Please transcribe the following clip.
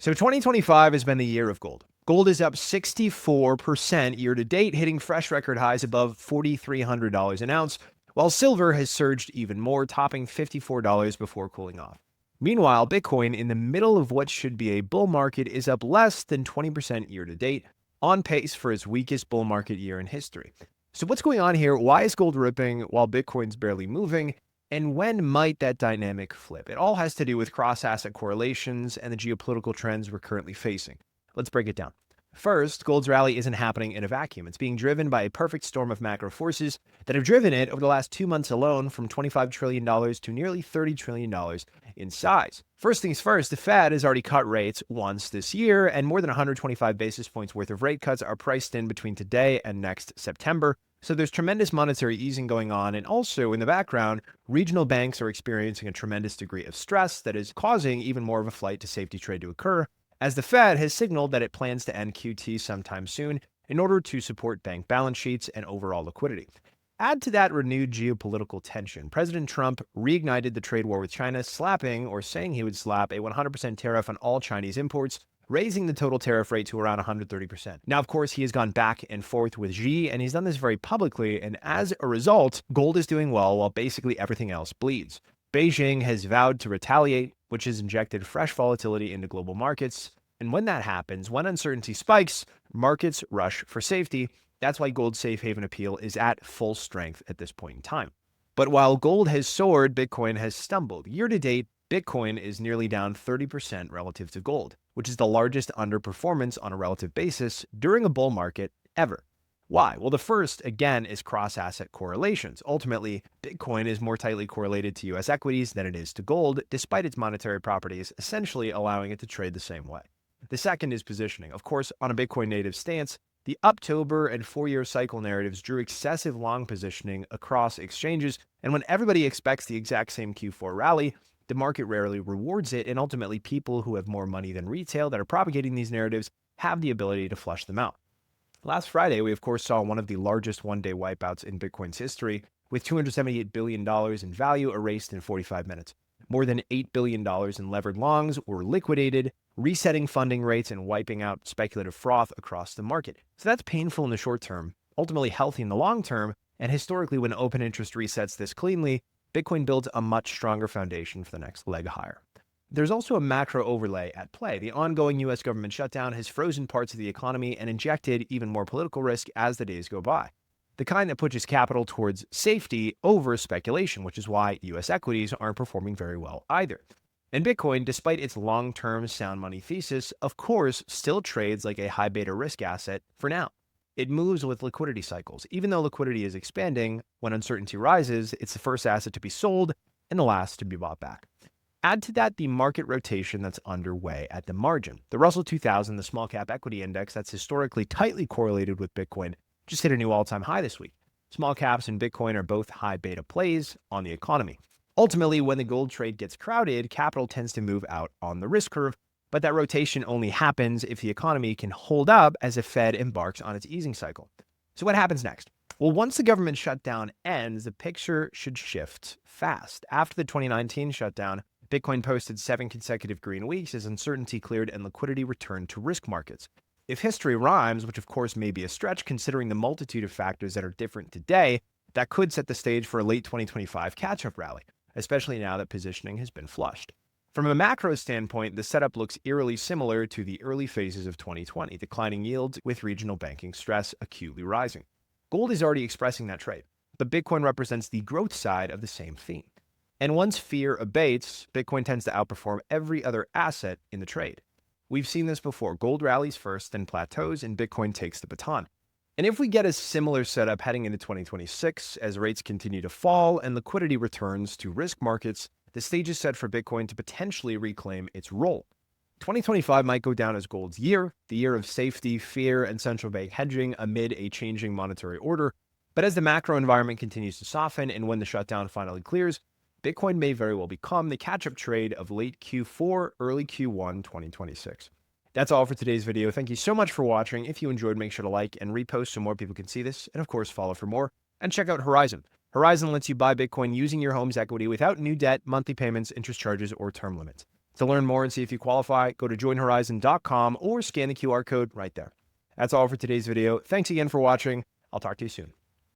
So 2025 has been the year of gold. Gold is up 64% year to date, hitting fresh record highs above $4,300 an ounce, while silver has surged even more, topping $54 before cooling off. Meanwhile, Bitcoin, in the middle of what should be a bull market, is up less than 20% year to date, on pace for its weakest bull market year in history. So, what's going on here? Why is gold ripping while Bitcoin's barely moving? And when might that dynamic flip? It all has to do with cross asset correlations and the geopolitical trends we're currently facing. Let's break it down. First, gold's rally isn't happening in a vacuum. It's being driven by a perfect storm of macro forces that have driven it over the last 2 months alone from $25 trillion to nearly $30 trillion in size. First things first, the Fed has already cut rates once this year, and more than 125 basis points worth of rate cuts are priced in between today and next September. So there's tremendous monetary easing going on, and also in the background, regional banks are experiencing a tremendous degree of stress that is causing even more of a flight to safety trade to occur, as the Fed has signaled that it plans to end QT sometime soon in order to support bank balance sheets and overall liquidity. Add to that renewed geopolitical tension. President Trump reignited the trade war with China, slapping or saying he would slap a 100% tariff on all Chinese imports, raising the total tariff rate to around 130%. Now, of course, he has gone back and forth with Xi, and he's done this very publicly, and as a result, gold is doing well while basically everything else bleeds. Beijing has vowed to retaliate, which has injected fresh volatility into global markets. And when that happens, when uncertainty spikes, markets rush for safety. That's why gold's safe haven appeal is at full strength at this point in time. But while gold has soared, Bitcoin has stumbled. Year to date, Bitcoin is nearly down 30% relative to gold, which is the largest underperformance on a relative basis during a bull market ever. Why? Well, the first, again, is cross-asset correlations. Ultimately, Bitcoin is more tightly correlated to US equities than it is to gold, despite its monetary properties essentially allowing it to trade the same way. The second is positioning. Of course, on a Bitcoin native stance, the Uptober and 4-year cycle narratives drew excessive long positioning across exchanges, and when everybody expects the exact same Q4 rally, the market rarely rewards it, and ultimately people who have more money than retail that are propagating these narratives have the ability to flush them out. Last Friday, we of course saw one of the largest one-day wipeouts in Bitcoin's history, with $278 billion in value erased in 45 minutes. More than $8 billion in levered longs were liquidated, resetting funding rates and wiping out speculative froth across the market. So that's painful in the short term, ultimately healthy in the long term, and historically when open interest resets this cleanly, Bitcoin builds a much stronger foundation for the next leg higher. There's also a macro overlay at play. The ongoing US government shutdown has frozen parts of the economy and injected even more political risk as the days go by. The kind that pushes capital towards safety over speculation, which is why US equities aren't performing very well either. And Bitcoin, despite its long-term sound money thesis, of course, still trades like a high beta risk asset for now. It moves with liquidity cycles. Even though liquidity is expanding, when uncertainty rises, it's the first asset to be sold and the last to be bought back. Add to that the market rotation that's underway at the margin. The Russell 2000, the small cap equity index that's historically tightly correlated with Bitcoin, just hit a new all-time high this week. Small caps and Bitcoin are both high beta plays on the economy. Ultimately, when the gold trade gets crowded, capital tends to move out on the risk curve, but that rotation only happens if the economy can hold up as the Fed embarks on its easing cycle. So what happens next? Well, once the government shutdown ends, the picture should shift fast. After the 2019 shutdown, Bitcoin posted 7 consecutive green weeks as uncertainty cleared and liquidity returned to risk markets. If history rhymes, which of course may be a stretch considering the multitude of factors that are different today, that could set the stage for a late 2025 catch-up rally, especially now that positioning has been flushed. From a macro standpoint, the setup looks eerily similar to the early phases of 2020, declining yields with regional banking stress acutely rising. Gold is already expressing that trade, but Bitcoin represents the growth side of the same theme. And once fear abates, Bitcoin tends to outperform every other asset in the trade. We've seen this before. Gold rallies first, then plateaus, and Bitcoin takes the baton. And if we get a similar setup heading into 2026, as rates continue to fall and liquidity returns to risk markets, the stage is set for Bitcoin to potentially reclaim its role. 2025 might go down as gold's year, the year of safety, fear, and central bank hedging amid a changing monetary order. But as the macro environment continues to soften and when the shutdown finally clears, Bitcoin may very well become the catch-up trade of late Q4, early Q1 2026. That's all for today's video. Thank you so much for watching. If you enjoyed, make sure to like and repost so more people can see this. And of course, follow for more. And check out Horizon. Horizon lets you buy Bitcoin using your home's equity without new debt, monthly payments, interest charges, or term limits. To learn more and see if you qualify, go to joinhorizon.com or scan the QR code right there. That's all for today's video. Thanks again for watching. I'll talk to you soon.